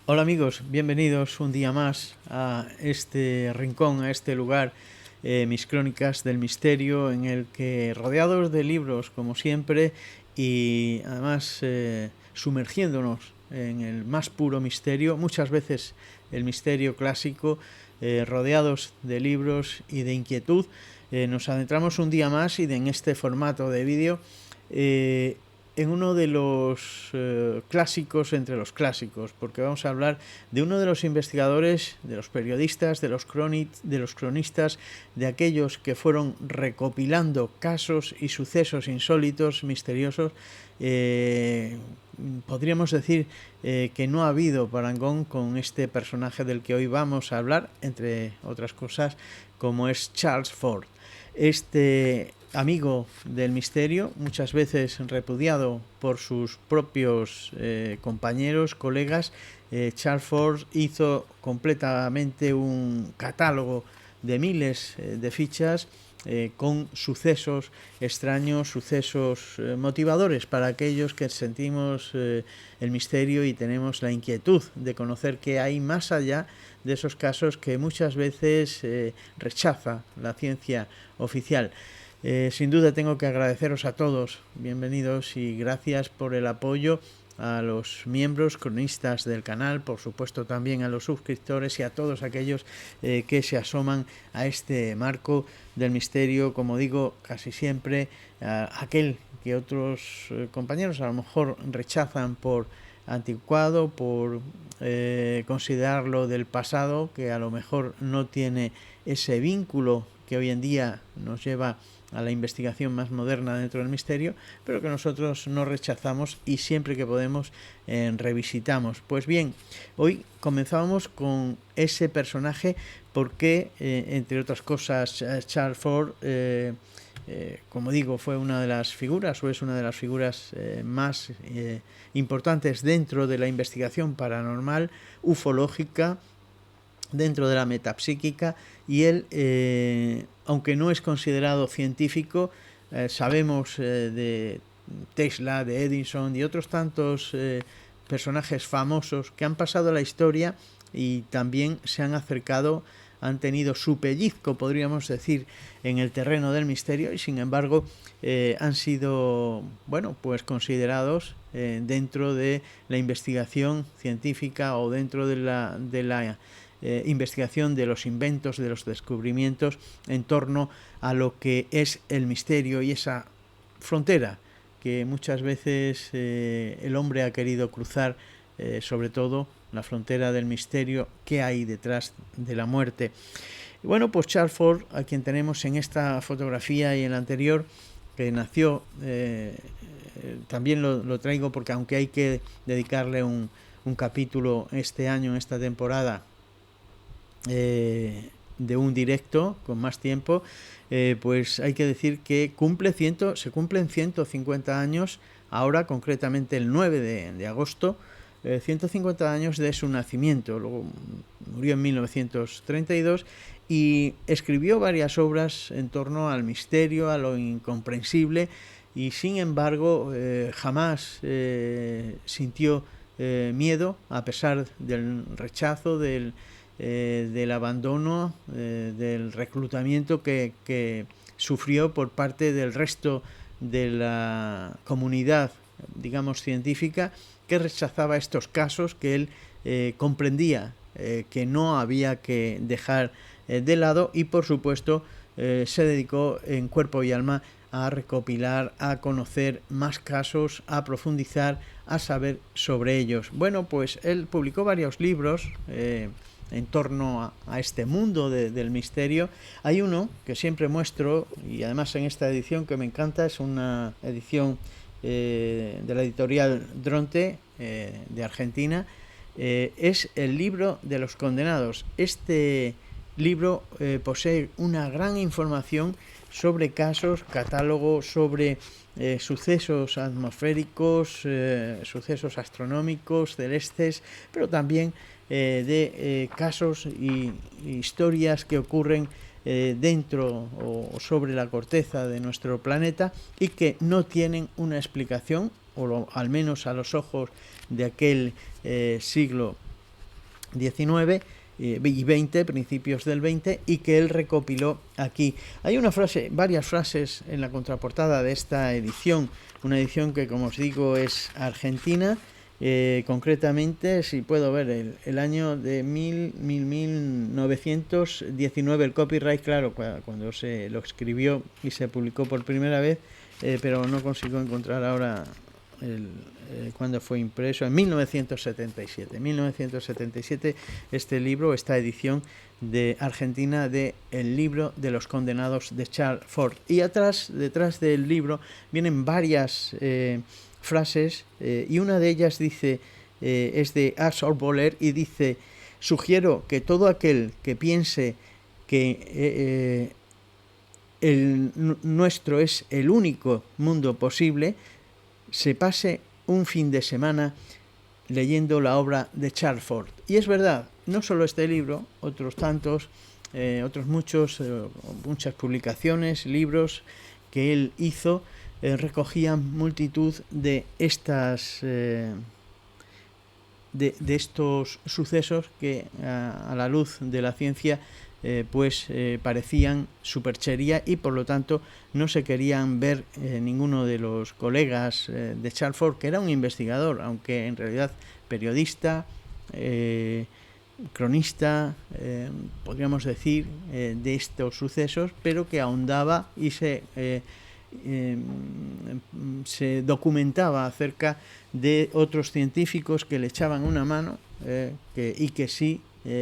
Hola amigos, bienvenidos un día más a este rincón, a este lugar, mis crónicas del misterio, en el que rodeados de libros como siempre y además sumergiéndonos en el más puro misterio, muchas veces el misterio clásico, rodeados de libros y de inquietud, nos adentramos un día más y en este formato de vídeo en uno de los clásicos entre los clásicos, porque vamos a hablar de uno de los investigadores, de los periodistas, de los cronistas, de aquellos que fueron recopilando casos y sucesos insólitos, misteriosos. Podríamos decir que no ha habido parangón con este personaje del que hoy vamos a hablar, entre otras cosas, como es Charles Fort. Este amigo del misterio, muchas veces repudiado por sus propios compañeros, colegas, Charles Fort hizo completamente un catálogo de miles de fichas con sucesos extraños, sucesos motivadores para aquellos que sentimos el misterio y tenemos la inquietud de conocer qué hay más allá de esos casos que muchas veces rechaza la ciencia oficial. Sin duda tengo que agradeceros a todos, bienvenidos y gracias por el apoyo a los miembros cronistas del canal, por supuesto también a los suscriptores y a todos aquellos que se asoman a este marco del misterio, como digo casi siempre, aquel que otros compañeros a lo mejor rechazan por anticuado, por considerarlo del pasado, que a lo mejor no tiene ese vínculo que hoy en día nos lleva a la investigación más moderna dentro del misterio, pero que nosotros no rechazamos y siempre que podemos revisitamos. Pues bien, hoy comenzábamos con ese personaje porque, entre otras cosas, Charles Fort, como digo, fue una de las figuras o es una de las figuras más importantes dentro de la investigación paranormal, ufológica, dentro de la metapsíquica, y él, aunque no es considerado científico, sabemos de Tesla, de Edison y otros tantos personajes famosos que han pasado a la historia y también se han acercado, han tenido su pellizco, podríamos decir, en el terreno del misterio y sin embargo han sido, bueno, pues considerados dentro de la investigación científica o dentro de la investigación de los inventos, de los descubrimientos en torno a lo que es el misterio y esa frontera que muchas veces el hombre ha querido cruzar, sobre todo la frontera del misterio que hay detrás de la muerte. Y bueno, pues Charles Fort, a quien tenemos en esta fotografía y en la anterior, que nació, también lo traigo porque aunque hay que dedicarle un capítulo este año, en esta temporada, de un directo con más tiempo, pues hay que decir que se cumplen 150 años, ahora concretamente el 9 de agosto, 150 años de su nacimiento. Luego murió en 1932 y escribió varias obras en torno al misterio, a lo incomprensible, y sin embargo jamás sintió miedo, a pesar del rechazo, del abandono, del reclutamiento que sufrió por parte del resto de la comunidad, digamos, científica, que rechazaba estos casos que él comprendía que no había que dejar de lado y, por supuesto, se dedicó en cuerpo y alma a recopilar, a conocer más casos, a profundizar, a saber sobre ellos. Bueno, pues él publicó varios libros en torno a este mundo del misterio. Hay uno que siempre muestro, y además en esta edición que me encanta, es una edición de la editorial Dronte, de Argentina, es el libro de los condenados. Este libro posee una gran información sobre casos, catálogo, sobre sucesos atmosféricos, sucesos astronómicos, celestes, pero también de casos y historias que ocurren dentro o sobre la corteza de nuestro planeta y que no tienen una explicación, al menos a los ojos de aquel siglo XIX y XX, principios del XX, y que él recopiló aquí. Hay una frase, varias frases en la contraportada de esta edición, una edición que, como os digo, es argentina. Concretamente, si puedo ver el año de 1919, el copyright, claro, cuando se lo escribió y se publicó por primera vez, pero no consigo encontrar ahora cuando fue impreso, en 1977 este libro, esta edición de Argentina de El libro de los condenados de Charles Fort. Y detrás del libro vienen varias frases y una de ellas dice, es de Arthur Boller y dice: sugiero que todo aquel que piense que nuestro es el único mundo posible, se pase un fin de semana leyendo la obra de Charles Fort. Y es verdad, no solo este libro, otros tantos, otros muchas publicaciones, libros que él hizo, recogían multitud de estos sucesos que a la luz de la ciencia parecían superchería y por lo tanto no se querían ver ninguno de los colegas de Charles Fort, que era un investigador, aunque en realidad periodista, cronista, podríamos decir, de estos sucesos, pero que ahondaba y se documentaba acerca de otros científicos que le echaban una mano y que sí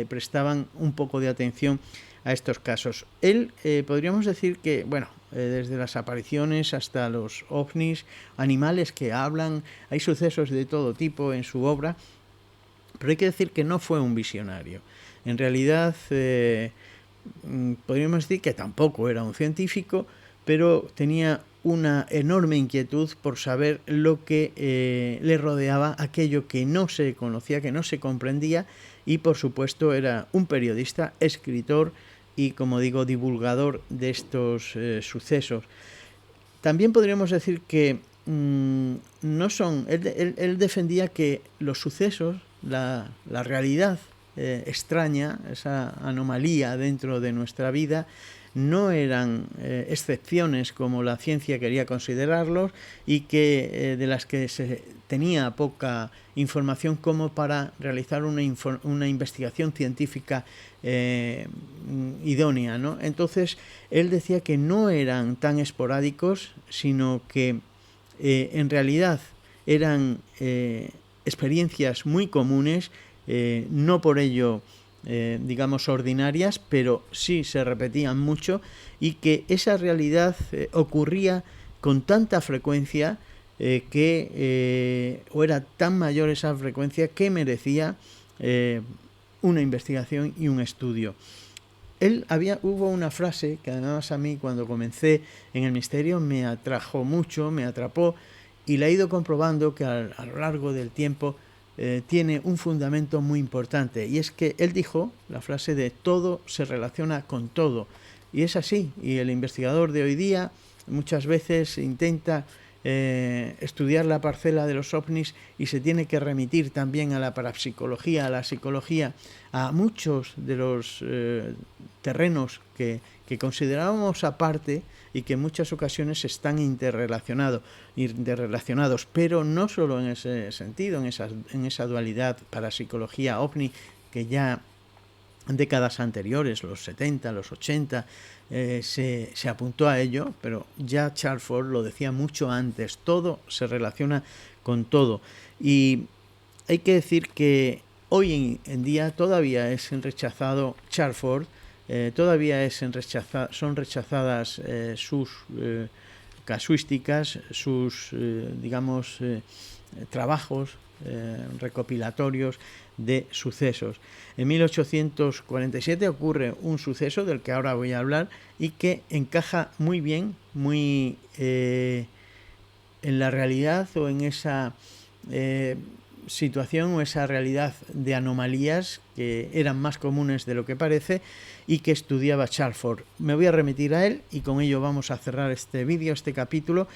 prestaban un poco de atención a estos casos. Él, podríamos decir que, desde las apariciones hasta los ovnis, animales que hablan, hay sucesos de todo tipo en su obra, pero hay que decir que no fue un visionario. En realidad, podríamos decir que tampoco era un científico, pero tenía una enorme inquietud por saber lo que le rodeaba, aquello que no se conocía, que no se comprendía, y por supuesto era un periodista, escritor y, como digo, divulgador de estos sucesos. También podríamos decir que no son... Él defendía que los sucesos, la realidad extraña, esa anomalía dentro de nuestra vida, no eran excepciones como la ciencia quería considerarlos y que de las que se tenía poca información como para realizar una investigación científica idónea, ¿no? Entonces él decía que no eran tan esporádicos, sino que en realidad eran experiencias muy comunes, no por ello digamos ordinarias, pero sí se repetían mucho, y que esa realidad ocurría con tanta frecuencia o era tan mayor esa frecuencia que merecía una investigación y un estudio. Hubo una frase que además a mí, cuando comencé en el misterio, me atrajo mucho, me atrapó, y la he ido comprobando que a lo largo del tiempo tiene un fundamento muy importante, y es que él dijo la frase de todo se relaciona con todo, y es así. Y el investigador de hoy día muchas veces intenta estudiar la parcela de los ovnis y se tiene que remitir también a la parapsicología, a la psicología, a muchos de los terrenos que considerábamos aparte y que en muchas ocasiones están interrelacionados, pero no solo en ese sentido, en esa dualidad parapsicología ovni, que ya en décadas anteriores, los 70, los 80, se apuntó a ello, pero ya Charles Fort lo decía mucho antes: todo se relaciona con todo. Y hay que decir que hoy en día todavía es rechazado Charles Fort, todavía son rechazadas sus casuísticas, sus trabajos recopilatorios de sucesos. En 1847 ocurre un suceso del que ahora voy a hablar y que encaja muy bien, muy en la realidad, o en esa situación o esa realidad de anomalías que eran más comunes de lo que parece y que estudiaba Charles Fort. Me voy a remitir a él y con ello vamos a cerrar este vídeo, este capítulo,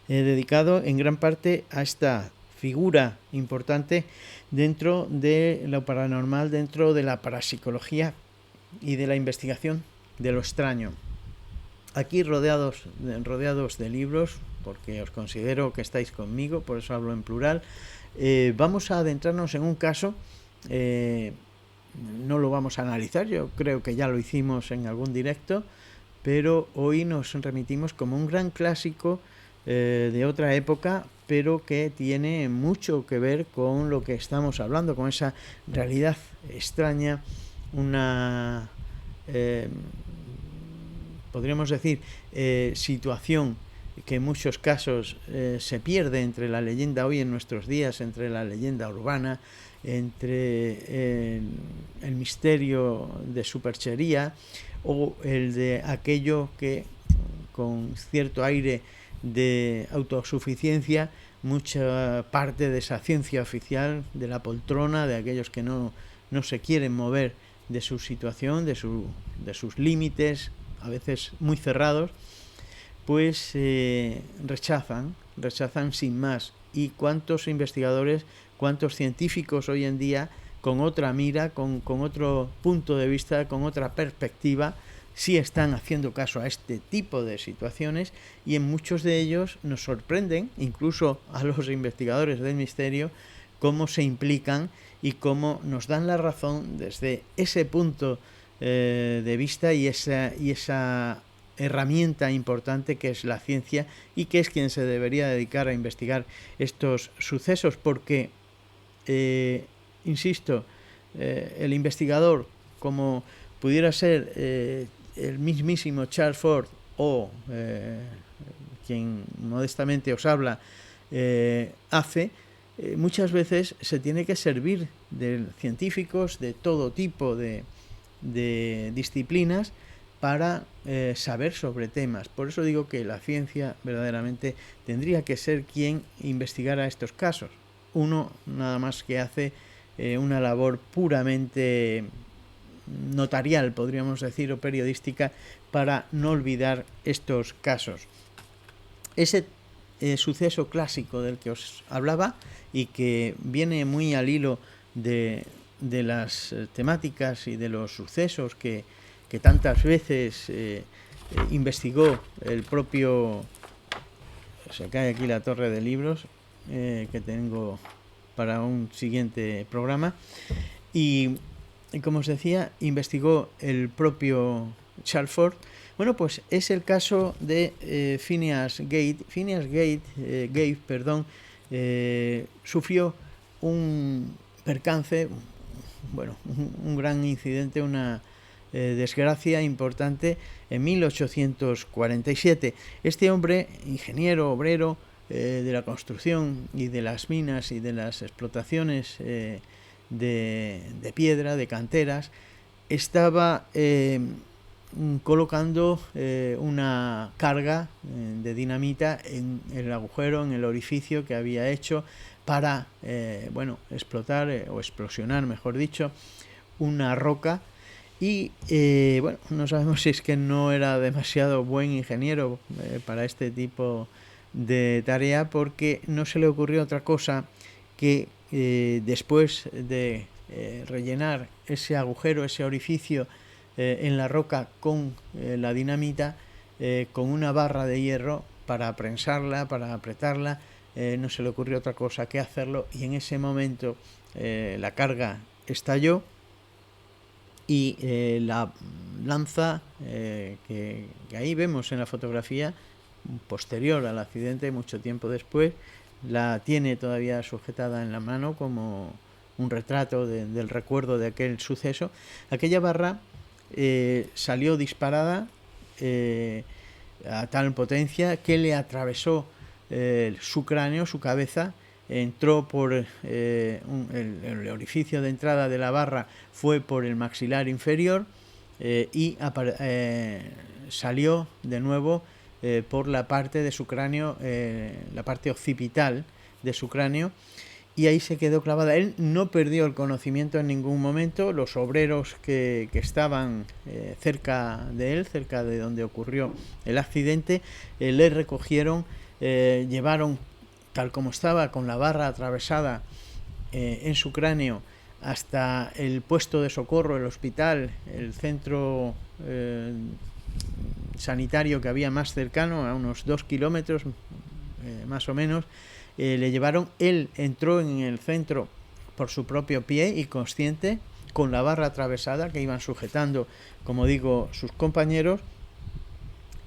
dedicado en gran parte a esta figura importante dentro de lo paranormal, dentro de la parapsicología y de la investigación de lo extraño. Aquí rodeados de libros, porque os considero que estáis conmigo, por eso hablo en plural, vamos a adentrarnos en un caso, no lo vamos a analizar, yo creo que ya lo hicimos en algún directo, pero hoy nos remitimos como un gran clásico de otra época, pero que tiene mucho que ver con lo que estamos hablando, con esa realidad extraña, una, podríamos decir, situación que en muchos casos se pierde entre la leyenda hoy en nuestros días, entre la leyenda urbana, entre el misterio de superchería o el de aquello que con cierto aire de autosuficiencia, mucha parte de esa ciencia oficial, de la poltrona, de aquellos que no se quieren mover de su situación, de sus límites, a veces muy cerrados, pues rechazan sin más. Y cuántos investigadores, cuántos científicos hoy en día, con otra mira, con otro punto de vista, con otra perspectiva, sí están haciendo caso a este tipo de situaciones, y en muchos de ellos nos sorprenden, incluso a los investigadores del misterio, cómo se implican y cómo nos dan la razón desde ese punto de vista y esa herramienta importante que es la ciencia, y que es quien se debería dedicar a investigar estos sucesos, porque, insisto, el investigador, como pudiera ser el mismísimo Charles Fort o quien modestamente os habla hace, muchas veces se tiene que servir de científicos de todo tipo de disciplinas para saber sobre temas. Por eso digo que la ciencia verdaderamente tendría que ser quien investigara estos casos. Uno nada más que hace una labor puramente notarial, podríamos decir, o periodística, para no olvidar estos casos. Ese suceso clásico del que os hablaba y que viene muy al hilo de las temáticas y de los sucesos que tantas veces investigó el propio... Se cae aquí la torre de libros que tengo para un siguiente programa, y como os decía, investigó el propio Charles Fort. Bueno, pues es el caso de Phineas Gage. Phineas Gage, sufrió un percance, un gran incidente, una desgracia importante en 1847. Este hombre, ingeniero, obrero de la construcción y de las minas y de las explotaciones de piedra, de canteras, estaba colocando una carga de dinamita en el agujero, en el orificio que había hecho para explotar o explosionar, mejor dicho, una roca. Y no sabemos si es que no era demasiado buen ingeniero para este tipo de tarea, porque no se le ocurrió otra cosa que después de rellenar ese agujero, ese orificio en la roca con la dinamita, con una barra de hierro para prensarla, para apretarla, no se le ocurrió otra cosa que hacerlo, y en ese momento la carga estalló y la lanza que ahí vemos en la fotografía posterior al accidente, mucho tiempo después, la tiene todavía sujetada en la mano como un retrato del recuerdo de aquel suceso. Aquella barra salió disparada a tal potencia que le atravesó su cráneo, su cabeza, entró por el orificio de entrada de la barra, fue por el maxilar inferior y salió de nuevo por la parte de su cráneo, la parte occipital de su cráneo, y ahí se quedó clavada. Él no perdió el conocimiento en ningún momento. Los obreros que estaban cerca de él, cerca de donde ocurrió el accidente, le recogieron, llevaron tal como estaba, con la barra atravesada en su cráneo, hasta el puesto de socorro, el hospital, el centro sanitario que había más cercano, a unos 2 kilómetros más o menos. Le llevaron, él entró en el centro por su propio pie y consciente, con la barra atravesada que iban sujetando, como digo, sus compañeros,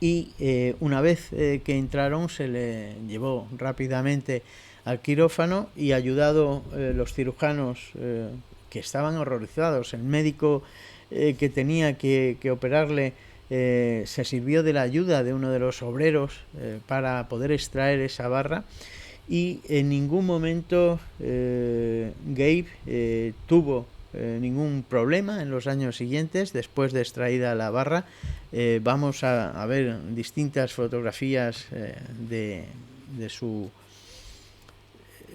y una vez que entraron se le llevó rápidamente al quirófano y, ayudado los cirujanos que estaban horrorizados, el médico que tenía que operarle se sirvió de la ayuda de uno de los obreros para poder extraer esa barra, y en ningún momento Gabe tuvo ningún problema en los años siguientes después de extraída la barra. Vamos a ver distintas fotografías de su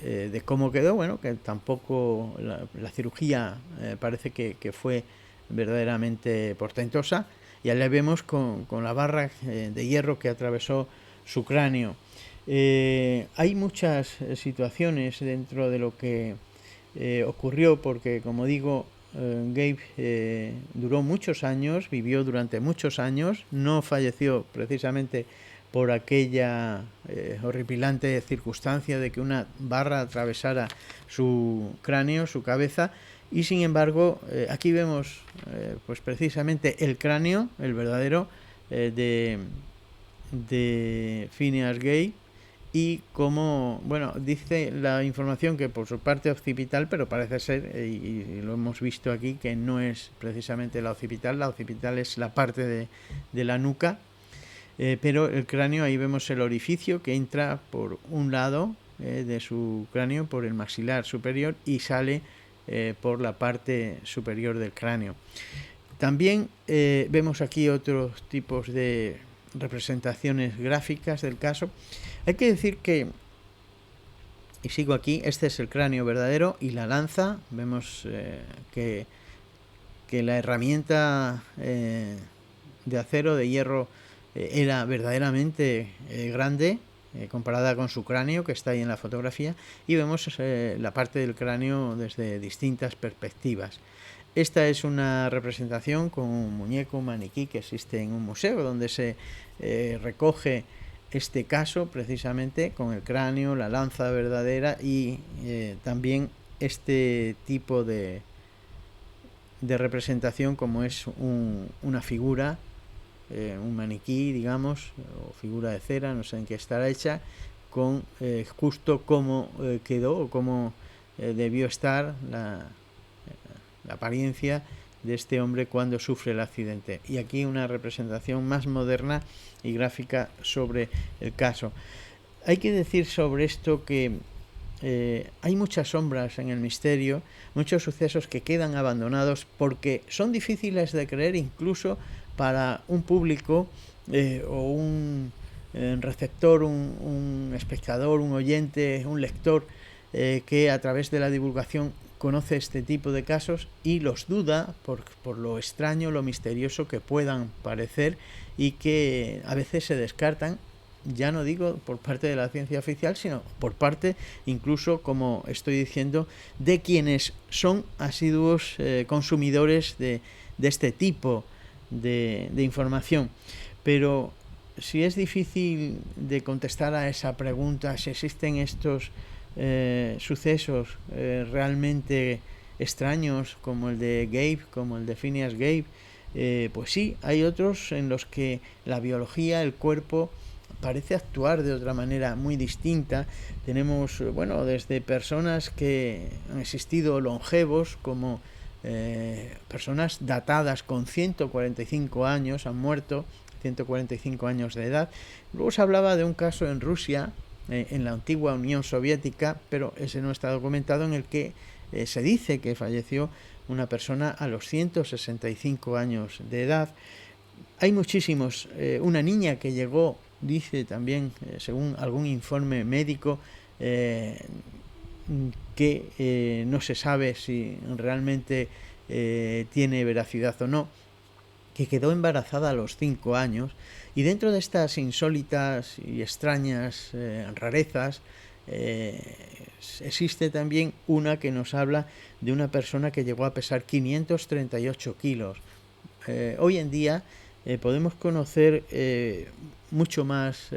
de cómo quedó. Bueno, que tampoco la cirugía parece que fue verdaderamente portentosa. Ya le vemos con la barra de hierro que atravesó su cráneo. Hay muchas situaciones dentro de lo que ocurrió, porque, como digo, Gabe duró muchos años, vivió durante muchos años, no falleció precisamente por aquella horripilante circunstancia de que una barra atravesara su cráneo, su cabeza, y sin embargo aquí vemos pues precisamente el cráneo, el verdadero, de Phineas Gage, y como, bueno, dice la información que por su parte occipital, pero parece ser, y lo hemos visto aquí, que no es precisamente la occipital es la parte de la nuca, pero el cráneo, ahí vemos el orificio que entra por un lado de su cráneo, por el maxilar superior, y sale por la parte superior del cráneo. También vemos aquí otros tipos de representaciones gráficas del caso. Hay que decir que, y sigo aquí, este es el cráneo verdadero y la lanza. Vemos que la herramienta de acero, de hierro, era verdaderamente grande comparada con su cráneo, que está ahí en la fotografía, y vemos la parte del cráneo desde distintas perspectivas. Esta es una representación con un muñeco, un maniquí, que existe en un museo, donde se recoge este caso precisamente con el cráneo, la lanza verdadera, y también este tipo de representación, como es una figura, un maniquí, digamos, o figura de cera, no sé en qué estará hecha, con justo cómo quedó o cómo debió estar la apariencia de este hombre cuando sufre el accidente. Y aquí una representación más moderna y gráfica sobre el caso. Hay que decir sobre esto que hay muchas sombras en el misterio, muchos sucesos que quedan abandonados porque son difíciles de creer incluso para un público o un receptor, un espectador, un oyente, un lector que a través de la divulgación conoce este tipo de casos y los duda por lo extraño, lo misterioso que puedan parecer, y que a veces se descartan, ya no digo por parte de la ciencia oficial, sino por parte, incluso, como estoy diciendo, de quienes son asiduos consumidores de este tipo de información. Pero si es difícil de contestar a esa pregunta, si existen estos sucesos realmente extraños, como el de Gabe, como el de Phineas Gabe, pues sí, hay otros en los que la biología, el cuerpo, parece actuar de otra manera muy distinta. Tenemos, bueno, desde personas que han existido longevos, como personas datadas con 145 años, han muerto 145 años de edad. Luego se hablaba de un caso en Rusia, en la antigua Unión Soviética, pero ese no está documentado, en el que se dice que falleció una persona a los 165 años de edad. Hay muchísimos. Una niña que llegó, dice también, según algún informe médico, que no se sabe si realmente tiene veracidad o no, que quedó embarazada a los 5 años, y dentro de estas insólitas y extrañas rarezas existe también una que nos habla de una persona que llegó a pesar 538 kilos. Hoy en día podemos conocer mucho más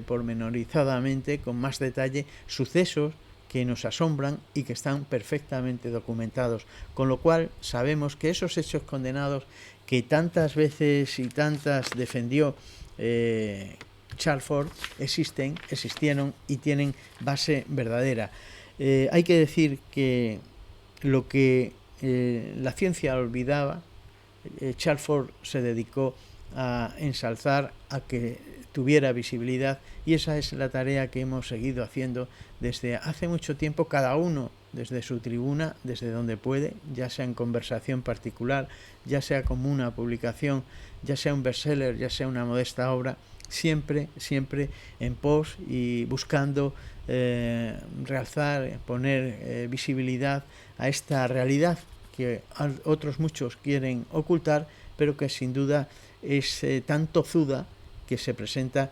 pormenorizadamente, con más detalle, sucesos que nos asombran y que están perfectamente documentados, con lo cual sabemos que esos hechos condenados que tantas veces y tantas defendió Charles Fort existieron y tienen base verdadera. Hay que decir que lo que la ciencia olvidaba, Charles Fort se dedicó a ensalzar, a que tuviera visibilidad, y esa es la tarea que hemos seguido haciendo desde hace mucho tiempo, cada uno desde su tribuna, desde donde puede, ya sea en conversación particular, ya sea como una publicación, ya sea un bestseller, ya sea una modesta obra, siempre en pos y buscando realzar, poner visibilidad a esta realidad que otros muchos quieren ocultar, pero que sin duda es tan tozuda que se presenta,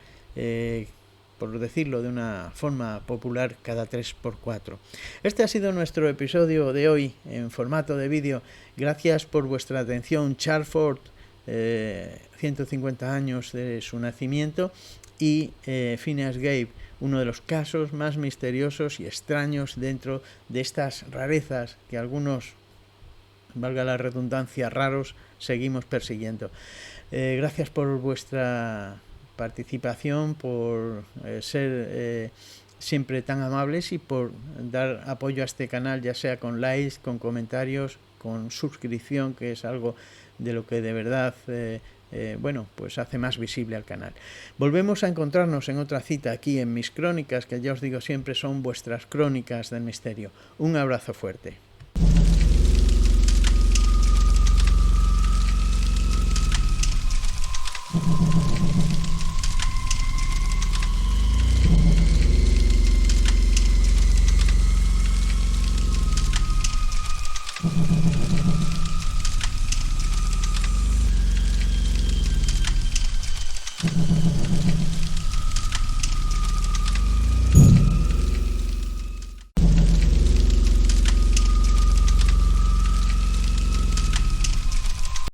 por decirlo de una forma popular, cada 3x4. Este ha sido nuestro episodio de hoy en formato de vídeo. Gracias por vuestra atención. Charles Fort, 150 años de su nacimiento, y Phineas Gage, uno de los casos más misteriosos y extraños dentro de estas rarezas que algunos, valga la redundancia, raros, seguimos persiguiendo. Gracias por vuestra participación, por ser siempre tan amables y por dar apoyo a este canal, ya sea con likes, con comentarios, con suscripción, que es algo de lo que de verdad pues hace más visible al canal. Volvemos a encontrarnos en otra cita aquí en mis crónicas, que ya os digo siempre son vuestras crónicas del misterio. Un abrazo fuerte.